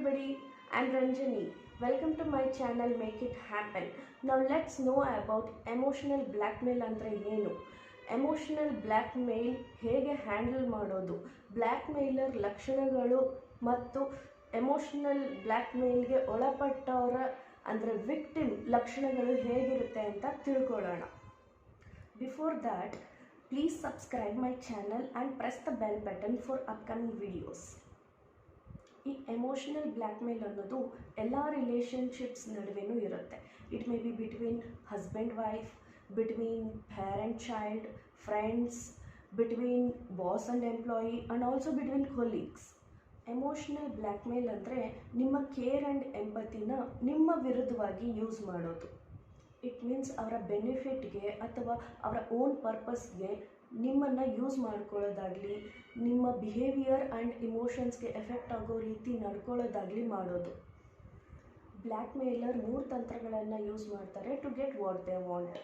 everybody, I'm Ranjani. Welcome to my channel Make It Happen. Now let's know about emotional blackmail andre ಏನು. Emotional black ಮೇಲ್ ಹೇಗೆ handle ಮಾಡೋದು, black mailer ಲಕ್ಷಣಗಳು ಮತ್ತು emotional black ಮೇಲ್ಗೆ ಒಳಪಟ್ಟವರ ಅಂದರೆ victim ಲಕ್ಷಣಗಳು ಹೇಗಿರುತ್ತೆ ಅಂತ ತಿಳ್ಕೊಳ್ಳೋಣ. Before that please subscribe my channel and press the bell button for upcoming videos. ಈ ಎಮೋಷನಲ್ ಬ್ಲ್ಯಾಕ್ಮೇಲ್ ಅನ್ನೋದು ಎಲ್ಲ ರಿಲೇಷನ್ಶಿಪ್ಸ್ ನಡುವೆನೂ ಇರುತ್ತೆ. It may be between husband wife, between parent child, friends, between boss and employee and also between colleagues. Emotional blackmail ಅಂದರೆ ನಿಮ್ಮ care and ಎಂಪತಿನ ನಿಮ್ಮ ವಿರುದ್ಧವಾಗಿ use ಮಾಡೋದು. It means ಅವರ ಬೆನಿಫಿಟ್ಗೆ ಅಥವಾ ಅವರ ಓನ್ ಪರ್ಪಸ್ಗೆ ನಿಮ್ಮನ್ನು ಯೂಸ್ ಮಾಡ್ಕೊಳ್ಳೋದಾಗಲಿ, ನಿಮ್ಮ ಬಿಹೇವಿಯರ್ ಆ್ಯಂಡ್ ಇಮೋಷನ್ಸ್ಗೆ ಎಫೆಕ್ಟ್ ಆಗೋ ರೀತಿ ನಡ್ಕೊಳ್ಳೋದಾಗಲಿ ಮಾಡೋದು. ಬ್ಲ್ಯಾಕ್ ಮೇಲರ್ 3 ತಂತ್ರಗಳನ್ನು ಯೂಸ್ ಮಾಡ್ತಾರೆ to get what they want.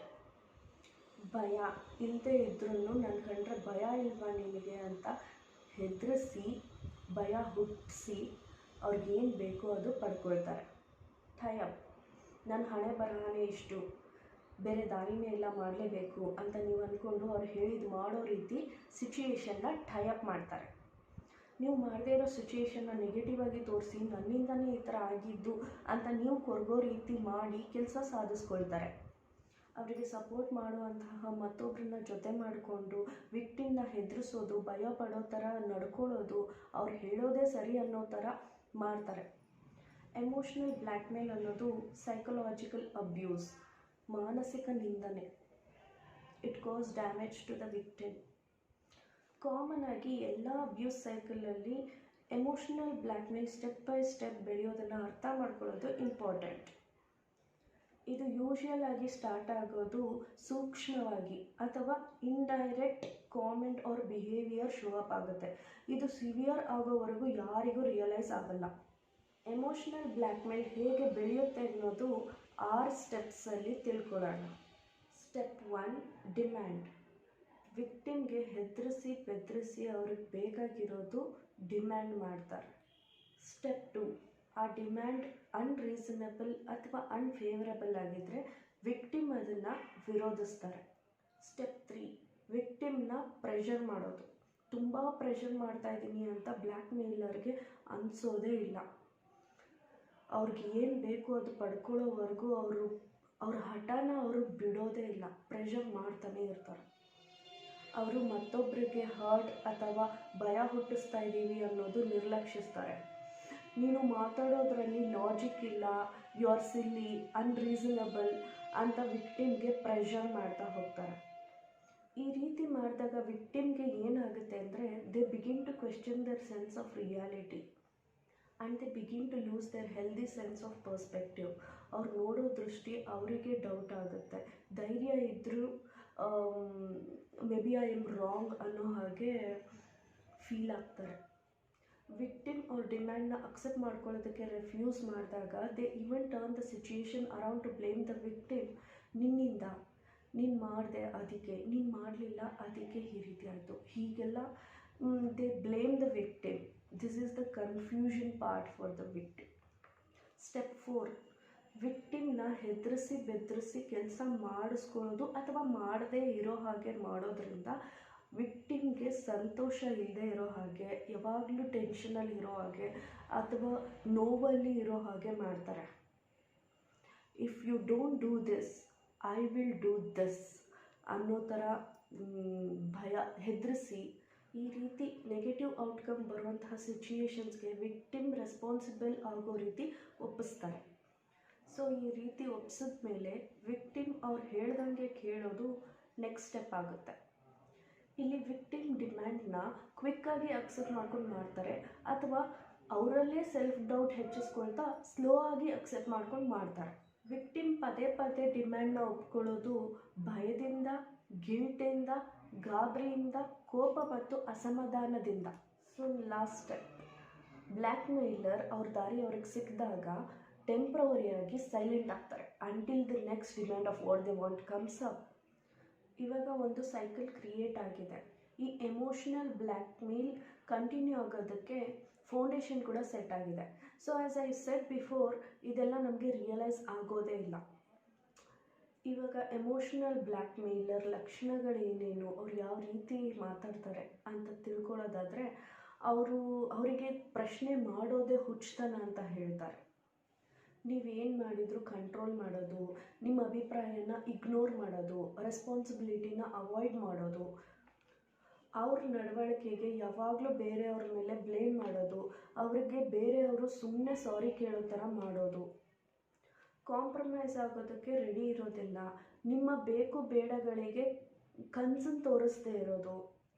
ಭಯ ಇಲ್ಲದೆ ಇದ್ರೂ ನನ್ನ ಕಂಡ್ರೆ ಭಯ ಇಲ್ವಾ ನಿನಗೆ ಅಂತ ಹೆದರಿಸಿ, ಭಯ ಹುಟ್ಟಿಸಿ ಅವ್ರಿಗೇನು ಬೇಕೋ ಅದು ಪಡ್ಕೊಳ್ತಾರೆ. ಟೈಅಪ್, ನನ್ನ ಹಣೆ ಬರಹನೇ ಇಷ್ಟು, ಬೇರೆ ದಾರಿನೇ ಎಲ್ಲ ಮಾಡಲೇಬೇಕು ಅಂತ ನೀವು ಅಂದ್ಕೊಂಡು ಅವ್ರು ಹೇಳಿದ್ದು ಮಾಡೋ ರೀತಿ ಸಿಚುಯೇಷನ್ನ ಟೈಅಪ್ ಮಾಡ್ತಾರೆ. ನೀವು ಮಾಡದೇ ಇರೋ ಸಿಚುಯೇಷನ್ನ ನೆಗೆಟಿವ್ ಆಗಿ ತೋರಿಸಿ ನನ್ನಿಂದನೇ ಈ ಥರ ಆಗಿದ್ದು ಅಂತ ನೀವು ಕೊರಗೋ ರೀತಿ ಮಾಡಿ ಕೆಲಸ ಸಾಧಿಸ್ಕೊಳ್ತಾರೆ. ಅವರಿಗೆ ಸಪೋರ್ಟ್ ಮಾಡುವಂತಹ ಮತ್ತೊಬ್ಬರನ್ನ ಜೊತೆ ಮಾಡಿಕೊಂಡು ವಿಕ್ಟಿಮ್ನ ಹೆದರಿಸೋದು, ಭಯ ಪಡೋ ಥರ ನಡ್ಕೊಳ್ಳೋದು, ಅವ್ರು ಹೇಳೋದೇ ಸರಿ ಅನ್ನೋ ಥರ ಮಾಡ್ತಾರೆ. ಎಮೋಷನಲ್ ಬ್ಲ್ಯಾಕ್ಮೇಲ್ ಅನ್ನೋದು ಸೈಕಲಾಜಿಕಲ್ ಅಬ್ಯೂಸ್, ಮಾನಸಿಕ ನಿಂದನೆ. It causes damage to the victim. Common ಆಗಿ ಎಲ್ಲ ಅಬ್ಯೂಸ್ ಸೈಕಲಲ್ಲಿ emotional blackmail step by step ಬೆಳೆಯೋದನ್ನು ಅರ್ಥ ಮಾಡ್ಕೊಳ್ಳೋದು ಇಂಪಾರ್ಟೆಂಟ್. ಇದು ಯೂಶುವಲ್ ಆಗಿ ಸ್ಟಾರ್ಟ್ ಆಗೋದು ಸೂಕ್ಷ್ಮವಾಗಿ ಅಥವಾ indirect comment or behaviour show up ಆಗುತ್ತೆ. ಇದು ಸಿವಿಯರ್ ಆಗೋವರೆಗೂ ಯಾರಿಗೂ ರಿಯಲೈಸ್ ಆಗಲ್ಲ. ಎಮೋಷನಲ್ ಬ್ಲ್ಯಾಕ್ಮೇಲ್ ಹೇಗೆ ಬೆಳೆಯುತ್ತೆ ಅನ್ನೋದು 6 ಸ್ಟೆಪ್ಸಲ್ಲಿ ತಿಳ್ಕೊಳ್ಳೋಣ. Step 1, demand. ವಿಕ್ಟಿಮ್ಗೆ ಹೆದರಿಸಿ ಬೆದರಿಸಿ ಅವ್ರಿಗೆ ಬೇಕಾಗಿರೋದು ಡಿಮ್ಯಾಂಡ್ ಮಾಡ್ತಾರೆ. ಸ್ಟೆಪ್ 2, ಆ ಡಿಮ್ಯಾಂಡ್ ಅನ್ರೀಸನಬಲ್ ಅಥವಾ ಅನ್ಫೇವರಬಲ್ ಆಗಿದ್ದರೆ ವಿಕ್ಟಿಮ್ ಅದನ್ನು ವಿರೋಧಿಸ್ತಾರೆ. ಸ್ಟೆಪ್ 3, ವಿಕ್ಟಿಮ್ನ ಪ್ರೆಷರ್ ಮಾಡೋದು. ತುಂಬ ಪ್ರೆಷರ್ ಮಾಡ್ತಾ ಇದ್ದೀನಿ ಅಂತ ಬ್ಲ್ಯಾಕ್ ಮೇಲರ್ಗೆ ಅನಿಸೋದೇ ಇಲ್ಲ. ಅವ್ರಿಗೆ ಏನು ಬೇಕು ಅದು ಪಡ್ಕೊಳ್ಳೋವರೆಗೂ ಅವ್ರ ಹಠನ ಅವರು ಬಿಡೋದೇ ಇಲ್ಲ, ಪ್ರೆಷರ್ ಮಾಡ್ತಾನೆ ಇರ್ತಾರೆ. ಅವರು ಮತ್ತೊಬ್ಬರಿಗೆ ಹರ್ಟ್ ಅಥವಾ ಭಯ ಹುಟ್ಟಿಸ್ತಾ ಇದ್ದೀವಿ ಅನ್ನೋದು ನಿರ್ಲಕ್ಷಿಸ್ತಾರೆ. ನೀನು ಮಾತಾಡೋದ್ರಲ್ಲಿ ಲಾಜಿಕ್ ಇಲ್ಲ, ಯು ಆರ್ ಸಿಲ್ಲಿ, ಅನ್ರೀಸನಬಲ್ ಅಂತ ವಿಕ್ಟಿಮ್ಗೆ ಪ್ರೆಷರ್ ಮಾಡ್ತಾ ಹೋಗ್ತಾರೆ. ಈ ರೀತಿ ಮಾಡಿದಾಗ ವಿಕ್ಟಿಮ್ಗೆ ಏನಾಗುತ್ತೆ ಅಂದರೆ they begin to question their sense of reality and they begin to lose their healthy sense of perspective. ಅವ್ರು ನೋಡೋ ದೃಷ್ಟಿ ಅವರಿಗೆ ಡೌಟ್ ಆಗುತ್ತೆ. ಧೈರ್ಯ ಇದ್ದರೂ maybe I am wrong ಅನ್ನೋ ಹಾಗೆ ಫೀಲ್ ಆಗ್ತಾರೆ. ವಿಕ್ಟಿಮ್ ಅವ್ರ ಡಿಮ್ಯಾಂಡ್ನ ಅಕ್ಸೆಪ್ಟ್ ಮಾಡ್ಕೊಳ್ಳೋದಕ್ಕೆ ರೆಫ್ಯೂಸ್ ಮಾಡಿದಾಗ they even turn the situation around to blame the victim. ನಿನ್ನಿಂದ, ನೀನು ಮಾಡಿದೆ ಅದಕ್ಕೆ, ನೀನು ಮಾಡಲಿಲ್ಲ ಅದಕ್ಕೆ ಈ ರೀತಿ ಆಯಿತು, ಹೀಗೆಲ್ಲ they blame the victim. This is the confusion part for the victim. Step 4, ವಿಕ್ಟಿಮ್ನ ಹೆದರಿಸಿ ಬೆದರಿಸಿ ಕೆಲಸ ಮಾಡಿಸ್ಕೊಳ್ಳೋದು ಅಥವಾ ಮಾಡದೇ ಇರೋ ಹಾಗೆ ಮಾಡೋದ್ರಿಂದ ವಿಕ್ಟಿಮ್ಗೆ ಸಂತೋಷ ಇಲ್ಲದೆ ಇರೋ ಹಾಗೆ, ಯಾವಾಗಲೂ ಟೆನ್ಷನಲ್ಲಿ ಇರೋ ಹಾಗೆ ಅಥವಾ ನೋವಲ್ಲಿ ಇರೋ ಹಾಗೆ ಮಾಡ್ತಾರೆ. If you don't do this I will do this ಅನ್ನೋ ಥರ ಭಯ, ಹೆದರಿಸಿ ಈ ರೀತಿ ನೆಗೆಟಿವ್ ಔಟ್ಕಮ್ ಬರುವಂತಹ ಸಿಚುಯೇಷನ್ಸ್ಗೆ ವಿಕ್ಟಿಮ್ ರೆಸ್ಪಾನ್ಸಿಬಲ್ ಆಗೋ ರೀತಿ ಒಪ್ಪಿಸ್ತಾರೆ. ಸೊ ಈ ರೀತಿ ಒಪ್ಪಿಸಿದ ಮೇಲೆ ವಿಕ್ಟಿಮ್ ಅವ್ರು ಹೇಳ್ದಂಗೆ ಕೇಳೋದು ನೆಕ್ಸ್ಟ್ ಸ್ಟೆಪ್ ಆಗುತ್ತೆ. ಇಲ್ಲಿ ವಿಕ್ಟಿಮ್ ಡಿಮ್ಯಾಂಡ್ನ ಕ್ವಿಕ್ಕಾಗಿ ಅಕ್ಸೆಪ್ಟ್ ಮಾಡ್ಕೊಂಡು ಮಾಡ್ತಾರೆ ಅಥವಾ ಅವರಲ್ಲೇ ಸೆಲ್ಫ್ ಡೌಟ್ ಹೆಚ್ಚಿಸ್ಕೊಳ್ತಾ ಸ್ಲೋ ಆಗಿ ಅಕ್ಸೆಪ್ಟ್ ಮಾಡ್ಕೊಂಡು ಮಾಡ್ತಾರೆ. ವಿಕ್ಟಿಮ್ ಪದೇ ಪದೇ ಡಿಮ್ಯಾಂಡ್ನ ಒಪ್ಕೊಳ್ಳೋದು ಭಯದಿಂದ, ಗಿಲ್ಟಿಂದ, ಗಾಬರಿಯಿಂದ, ಕೋಪ ಮತ್ತು ಅಸಮಾಧಾನದಿಂದ. So last step, blackmailer ಅವ್ರ ದಾರಿ ಅವ್ರಿಗೆ ಸಿಕ್ಕಿದಾಗ ಟೆಂಪ್ರವರಿಯಾಗಿ ಸೈಲೆಂಟ್ ಆಗ್ತಾರೆ until the next demand of what they want comes up. ಇವಾಗ ಒಂದು ಸೈಕಲ್ ಕ್ರಿಯೇಟ್ ಆಗಿದೆ. ಈ ಎಮೋಷನಲ್ ಬ್ಲ್ಯಾಕ್ಮೇಲ್ ಕಂಟಿನ್ಯೂ ಆಗೋದಕ್ಕೆ ಫೌಂಡೇಶನ್ ಕೂಡ ಸೆಟ್ ಆಗಿದೆ. So as I said before, ಇದೆಲ್ಲ ನಮಗೆ ರಿಯಲೈಸ್ ಆಗೋದೇ ಇಲ್ಲ. ಇವಾಗ ಎಮೋಷ್ನಲ್ ಬ್ಲ್ಯಾಕ್ ಮೇಲರ್ ಲಕ್ಷಣಗಳೇನೇನು, ಅವ್ರು ಯಾವ ರೀತಿ ಮಾತಾಡ್ತಾರೆ ಅಂತ ತಿಳ್ಕೊಳ್ಳೋದಾದರೆ, ಅವರಿಗೆ ಪ್ರಶ್ನೆ ಮಾಡೋದೇ ಹುಚ್ಚುತನ ಅಂತ ಹೇಳ್ತಾರೆ. ನೀವೇನು ಮಾಡಿದರೂ ಕಂಟ್ರೋಲ್ ಮಾಡೋದು, ನಿಮ್ಮ ಅಭಿಪ್ರಾಯನ ಇಗ್ನೋರ್ ಮಾಡೋದು, ರೆಸ್ಪಾನ್ಸಿಬಿಲಿಟಿನ ಅವಾಯ್ಡ್ ಮಾಡೋದು, ಅವ್ರ ನಡವಳಿಕೆಗೆ ಯಾವಾಗಲೂ ಬೇರೆಯವ್ರ ಮೇಲೆ ಬ್ಲೇಮ್ ಮಾಡೋದು, ಅವರಿಗೆ ಬೇರೆಯವರು ಸುಮ್ಮನೆ ಸಾರಿ ಕೇಳೋ ಥರ ಮಾಡೋದು, ಕಾಂಪ್ರಮೈಸ್ ಆಗೋದಕ್ಕೆ ರೆಡಿ ಇರೋದಿಲ್ಲ, ನಿಮ್ಮ ಬೇಕು ಬೇಡಗಳಿಗೆ ಕನ್ಸನ್ನು ತೋರಿಸ್ದೇ ಇರೋದು,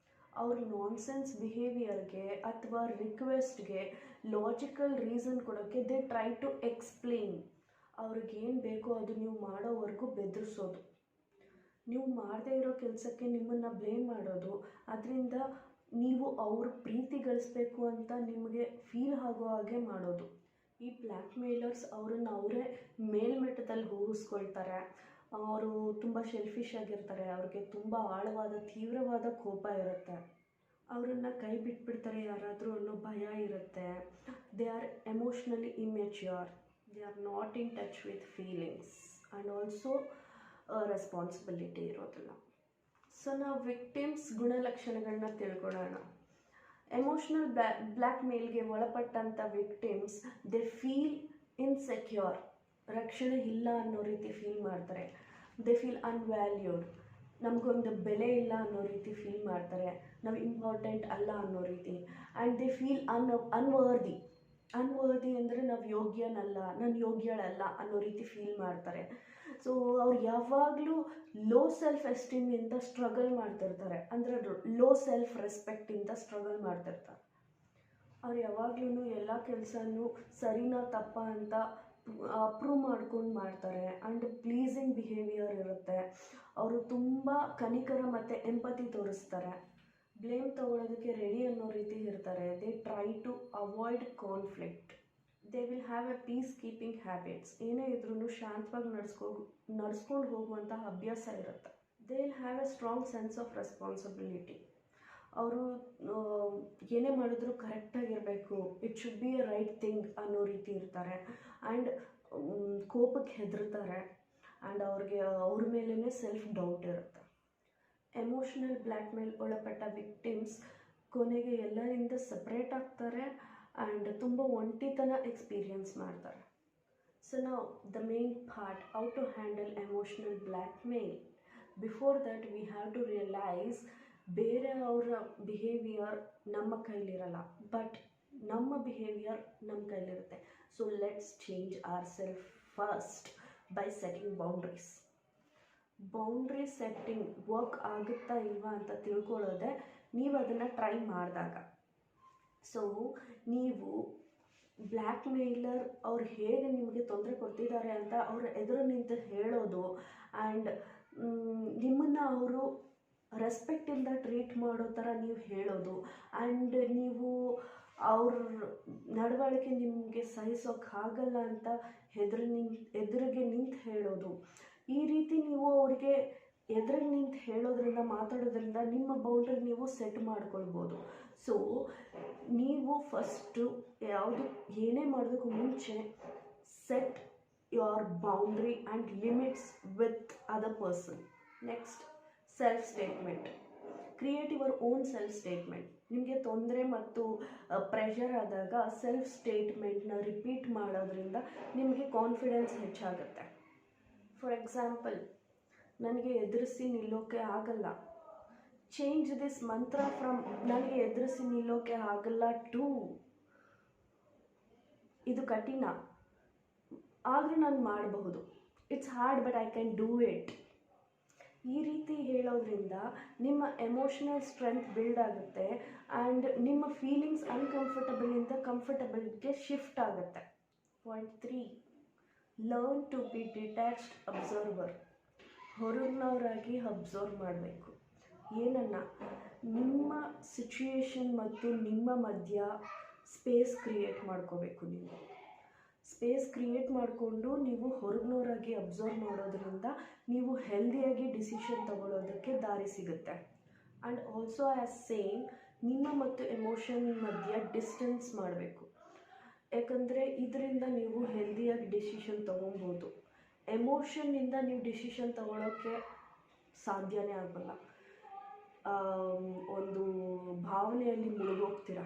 ಅವ್ರ ನಾನ್ಸೆನ್ಸ್ ಬಿಹೇವಿಯರ್ಗೆ ಅಥವಾ ರಿಕ್ವೆಸ್ಟ್ಗೆ ಲಾಜಿಕಲ್ ರೀಸನ್ ಕೊಡೋಕ್ಕೆ ದೇ ಟ್ರೈ ಟು ಎಕ್ಸ್ಪ್ಲೇನ್. ಅವ್ರಿಗೇನು ಬೇಕೋ ಅದು ನೀವು ಮಾಡೋವರೆಗೂ ಬೆದರಿಸೋದು, ನೀವು ಮಾಡದೇ ಇರೋ ಕೆಲಸಕ್ಕೆ ನಿಮ್ಮನ್ನು ಬ್ಲೇಮ್ ಮಾಡೋದು, ಅದರಿಂದ ನೀವು ಅವ್ರ ಪ್ರೀತಿ ಗಳಿಸ್ಬೇಕು ಅಂತ ನಿಮಗೆ ಫೀಲ್ ಆಗೋ ಹಾಗೆ ಮಾಡೋದು. ಈ ಬ್ಲ್ಯಾಕ್ ಮೇಲರ್ಸ್ ಅವರನ್ನು ಅವರೇ ಮೇಲ್ಮಟ್ಟದಲ್ಲಿ ಹೋಗಿಸ್ಕೊಳ್ತಾರೆ. ಅವರು ತುಂಬ ಶೆಲ್ಫಿಶ್ ಆಗಿರ್ತಾರೆ, ಅವ್ರಿಗೆ ತುಂಬ ಆಳವಾದ ತೀವ್ರವಾದ ಕೋಪ ಇರುತ್ತೆ, ಅವರನ್ನು ಕೈ ಬಿಟ್ಬಿಡ್ತಾರೆ ಯಾರಾದರೂ ಅನ್ನೋ ಭಯ ಇರುತ್ತೆ. They are emotionally immature, they are not in touch with feelings and also responsibility ಇರೋದಿಲ್ಲ. ಸೊ ನಾವು ವಿಕ್ಟಿಮ್ಸ್ ಗುಣಲಕ್ಷಣಗಳನ್ನ ತಿಳ್ಕೊಳ್ಳೋಣ. ಎಮೋಷ್ನಲ್ ಬ್ಲ್ಯಾಕ್ ಮೇಲ್ಗೆ ಒಳಪಟ್ಟಂಥ ವಿಕ್ಟಿಮ್ಸ್ ದೇ ಫೀಲ್ ಇನ್ಸೆಕ್ಯೂರ್, ರಕ್ಷಣೆ ಇಲ್ಲ ಅನ್ನೋ ರೀತಿ ಫೀಲ್ ಮಾಡ್ತಾರೆ. ದೇ ಫೀಲ್ ಅನ್ವ್ಯಾಲ್ಯೂಡ್, ನಮಗೊಂದು ಬೆಲೆ ಇಲ್ಲ ಅನ್ನೋ ರೀತಿ ಫೀಲ್ ಮಾಡ್ತಾರೆ, ನಾವು ಇಂಪಾರ್ಟೆಂಟ್ ಅಲ್ಲ ಅನ್ನೋ ರೀತಿ. ಆ್ಯಂಡ್ ದೇ ಫೀಲ್ ಅನ್ವರ್ದಿ ಅಂದರೆ ನಾವು ಯೋಗ್ಯನಲ್ಲ, ನಾನು ಯೋಗ್ಯಳಲ್ಲ ಅನ್ನೋ ರೀತಿ ಫೀಲ್ ಮಾಡ್ತಾರೆ. ಸೊ ಅವ್ರು ಯಾವಾಗಲೂ ಲೋ ಸೆಲ್ಫ್ ಎಸ್ಟೀಮಿಂದ ಸ್ಟ್ರಗಲ್ ಮಾಡ್ತಿರ್ತಾರೆ, ಅಂದರೆ ಲೋ ಸೆಲ್ಫ್ ರೆಸ್ಪೆಕ್ಟಿಂದ ಸ್ಟ್ರಗಲ್ ಮಾಡ್ತಿರ್ತಾರೆ. ಅವ್ರು ಯಾವಾಗ್ಲೂ ಎಲ್ಲ ಕೆಲಸನೂ ಸರಿನಾ ತಪ್ಪ ಅಂತ ಪ್ರೂವ್ ಮಾಡ್ಕೊಂಡು ಮಾಡ್ತಾರೆ. ಆ್ಯಂಡ್ ಪ್ಲೀಸಿಂಗ್ ಬಿಹೇವಿಯರ್ ಇರುತ್ತೆ. ಅವರು ತುಂಬ ಕನಿಕರ ಮತ್ತು ಎಂಪತಿ ತೋರಿಸ್ತಾರೆ. ಬ್ಲೇಮ್ ತಗೊಳ್ಳೋದಕ್ಕೆ ರೆಡಿ ಅನ್ನೋ ರೀತಿ ಇರ್ತಾರೆ. They try to avoid conflict. They will have a peace keeping habits. ಏನೇ ಇದ್ರೂ ಶಾಂತವಾಗಿ ನಡ್ಸ್ಕೊಂಡು ಹೋಗುವಂಥ ಅಭ್ಯಾಸ ಇರುತ್ತೆ. They will have a strong sense of responsibility. ಅವರು ಏನೇ ಮಾಡಿದ್ರು ಕರೆಕ್ಟಾಗಿರಬೇಕು, it should be a right thing ಅನ್ನೋ ರೀತಿ ಇರ್ತಾರೆ. ಆ್ಯಂಡ್ ಕೋಪಕ್ಕೆ ಹೆದರ್ತಾರೆ. ಆ್ಯಂಡ್ ಅವ್ರ ಮೇಲೇ ಸೆಲ್ಫ್ ಡೌಟ್ ಇರುತ್ತೆ. ಎಮೋಷ್ನಲ್ ಬ್ಲ್ಯಾಕ್ ಮೇಲ್ ಒಳಪಟ್ಟ ವಿಕ್ಟಿಮ್ಸ್ ಕೊನೆಗೆ ಎಲ್ಲರಿಂದ ಸಪ್ರೇಟ್ ಆಗ್ತಾರೆ ಆ್ಯಂಡ್ ತುಂಬ ಒಂಟಿತನ ಎಕ್ಸ್ಪೀರಿಯನ್ಸ್ ಮಾಡ್ತಾರೆ. ಸೊ ನಾವು the main part, how to handle emotional blackmail. Before that we have to realise ಬೇರೆಯವರ ಬಿಹೇವಿಯರ್ ನಮ್ಮ ಕೈಲಿರಲ್ಲ, ಬಟ್ ನಮ್ಮ ಬಿಹೇವಿಯರ್ ನಮ್ಮ ಕೈಲಿರುತ್ತೆ. So let's change our self first by setting boundaries. Boundary setting work ಆಗುತ್ತಾ ಇಲ್ವಾ ಅಂತ ತಿಳ್ಕೊಳ್ಳೋದೆ ನೀವು ಅದನ್ನು ಟ್ರೈ ಮಾಡಿದಾಗ. ಸೊ ನೀವು ಬ್ಲ್ಯಾಕ್ ಮೇಲರ್ ಅವ್ರು ಹೇಗೆ ನಿಮಗೆ ತೊಂದರೆ ಕೊಡ್ತಿದ್ದಾರೆ ಅಂತ ಅವ್ರ ಎದುರು ನಿಂತು ಹೇಳೋದು, ಆ್ಯಂಡ್ ನಿಮ್ಮನ್ನು ಅವರು ರೆಸ್ಪೆಕ್ಟ್ ಇಲ್ಲದ ಟ್ರೀಟ್ ಮಾಡೋ ಥರ ನೀವು ಹೇಳೋದು, ಆ್ಯಂಡ್ ನೀವು ಅವ್ರ ನಡವಳಿಕೆ ನಿಮಗೆ ಸಹಿಸೋಕ್ಕಾಗಲ್ಲ ಅಂತ ಎದುರಿಗೆ ನಿಂತು ಹೇಳೋದು. ಈ ರೀತಿ ನೀವು ಅವ್ರಿಗೆ ಎದುರಿಗೆ ನಿಂತು ಹೇಳೋದ್ರಿಂದ, ಮಾತಾಡೋದ್ರಿಂದ ನಿಮ್ಮ ಬೌಂಡ್ರಿ ನೀವು ಸೆಟ್ ಮಾಡ್ಕೊಳ್ಬೋದು. ಸೊ ನೀವು ಫಸ್ಟು ಏನೇ ಮಾಡೋದಕ್ಕೂ ಮುಂಚೆ set your boundary and limits with other person. Next, self statement. Create your own self statement. ನಿಮಗೆ ತೊಂದರೆ ಮತ್ತು ಪ್ರೆಷರ್ ಆದಾಗ ಸೆಲ್ಫ್ ಸ್ಟೇಟ್ಮೆಂಟ್ನ ರಿಪೀಟ್ ಮಾಡೋದ್ರಿಂದ ನಿಮಗೆ ಕಾನ್ಫಿಡೆನ್ಸ್ ಹೆಚ್ಚಾಗುತ್ತೆ. ಫಾರ್ ಎಕ್ಸಾಂಪಲ್, ನನಗೆ ಎದುರಿಸಿ ನಿಲ್ಲೋಕ್ಕೆ ಆಗಲ್ಲ. ಚೇಂಜ್ ದಿಸ್ ಮಂತ್ರ ಫ್ರಮ್ ನನಗೆ ಎದುರಿಸಿ ನಿಲ್ಲೋಕ್ಕೆ ಆಗಲ್ಲ ಟು ಇದು ಕಠಿಣ, ಆದರೂ ನಾನು ಮಾಡಬಹುದು. It's hard but I can do it. ಈ ರೀತಿ ಹೇಳೋದ್ರಿಂದ ನಿಮ್ಮ ಎಮೋಷನಲ್ ಸ್ಟ್ರೆಂತ್ ಬಿಲ್ಡ್ ಆಗುತ್ತೆ ಆ್ಯಂಡ್ ನಿಮ್ಮ ಫೀಲಿಂಗ್ಸ್ ಅನ್ಕಂಫರ್ಟಬಲಿಂದ ಕಂಫರ್ಟಬಲ್ಗೆ ಶಿಫ್ಟ್ ಆಗುತ್ತೆ. Point 3, learn to be detached observer. ಹೊರಗಿನವರಾಗಿ ಅಬ್ಸರ್ವ್ ಮಾಡಬೇಕು. ಏನನ್ನ, ನಿಮ್ಮ ಸಿಚುಯೇಷನ್ ಮತ್ತು ನಿಮ್ಮ ಮಧ್ಯ ಸ್ಪೇಸ್ ಕ್ರಿಯೇಟ್ ಮಾಡ್ಕೋಬೇಕು. ನೀವು ಸ್ಪೇಸ್ ಕ್ರಿಯೇಟ್ ಮಾಡಿಕೊಂಡು ನೀವು ಹೊರಗಿನವರಾಗಿ ಅಬ್ಸರ್ವ್ ಮಾಡೋದ್ರಿಂದ ನೀವು ಹೆಲ್ದಿಯಾಗಿ ಡಿಸಿಷನ್ ತಗೊಳ್ಳೋದಕ್ಕೆ ದಾರಿ ಸಿಗುತ್ತೆ. ಆ್ಯಂಡ್ ಆಲ್ಸೋ ಆ್ಯಸ್ ಸೇಮ್, ನಿಮ್ಮ ಮತ್ತು ಎಮೋಷನ್ ಮಧ್ಯೆ ಡಿಸ್ಟೆನ್ಸ್ ಮಾಡಬೇಕು. ಯಾಕಂದರೆ ಇದರಿಂದ ನೀವು ಹೆಲ್ದಿಯಾಗಿ ಡಿಸಿಷನ್ ತೊಗೊಬೋದು. ಎಮೋಷನ್ನಿಂದ ನೀವು ಡಿಸಿಷನ್ ತೊಗೊಳೋಕ್ಕೆ ಸಾಧ್ಯನೇ ಆಗಲ್ಲ. ಒಂದು ಭಾವನೆಯಲ್ಲಿ ಮುಳುಗೋಗ್ತೀರ.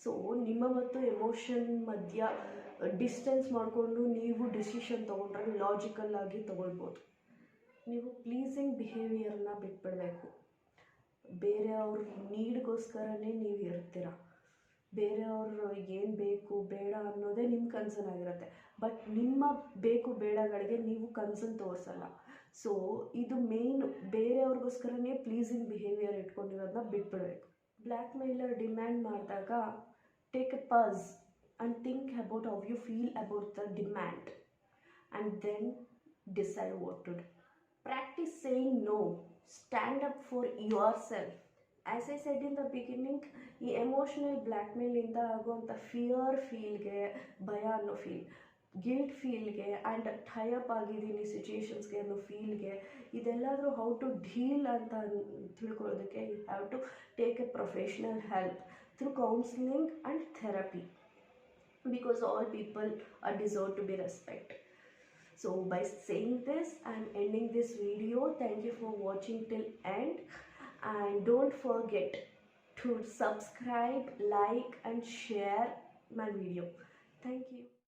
ಸೊ ನಿಮ್ಮ ಮತ್ತು ಎಮೋಷನ್ ಮಧ್ಯ ಡಿಸ್ಟೆನ್ಸ್ ಮಾಡಿಕೊಂಡು ನೀವು ಡಿಸಿಷನ್ ತೊಗೊಂಡ್ರೆ ಲಾಜಿಕಲ್ಲಾಗಿ ತೊಗೊಳ್ಬೋದು. ನೀವು ಪ್ಲೀಸಿಂಗ್ ಬಿಹೇವಿಯರ್ನ ಬಿಟ್ಬಿಡಬೇಕು. ಬೇರೆಯವ್ರ ನೀಡ್ಗೋಸ್ಕರನೇ ನೀವು ಇರ್ತೀರ. ಬೇರೆಯವರು ಏನು ಬೇಕು ಬೇಡ ಅನ್ನೋದೇ ನಿಮ್ಮ ಕನ್ಸರ್ನ್ ಆಗಿರುತ್ತೆ. ಬಟ್ ನಿಮ್ಮ ಬೇಕು ಬೇಡಗಳಿಗೆ ನೀವು ಕನ್ಸರ್ನ್ ತೋರಿಸಲ್ಲ. ಸೊ ಇದು ಮೇಯ್ನು, ಬೇರೆಯವ್ರಿಗೋಸ್ಕರನೇ ಪ್ಲೀಸಿಂಗ್ ಬಿಹೇವಿಯರ್ ಇಟ್ಕೊಂಡಿರೋದನ್ನ ಬಿಟ್ಬಿಡಬೇಕು. ಬ್ಲ್ಯಾಕ್ ಮೇಲರ್ ಡಿಮ್ಯಾಂಡ್ ಮಾಡಿದಾಗ take a pause and think about how you feel about the demand and then decide what to do. Practise saying no, stand up for yourself. As I said in the beginning, ಈ emotional ಬ್ಲ್ಯಾಕ್ಮೇಲಿಂದ ಆಗುವಂಥ ಫೀಲ್ಗೆ, ಭಯ ಅನ್ನೋ feel, guilt ಫೀಲ್ಗೆ and tie up ಆಗಿದ್ದೀನಿ ಸಿಚುಯೇಷನ್ಸ್ಗೆ ಅನ್ನೋ ಫೀಲ್ಗೆ, ಇದೆಲ್ಲಾದರೂ ಹೌ ಟು ಡೀಲ್ ಅಂತ ತಿಳ್ಕೊಳ್ಳೋದಕ್ಕೆ you have to take a professional help through counselling and therapy, because all people are deserve to be respected. So by saying this, I am ending this video. Thank you for watching till end, and don't forget to subscribe, like and share my video. Thank you.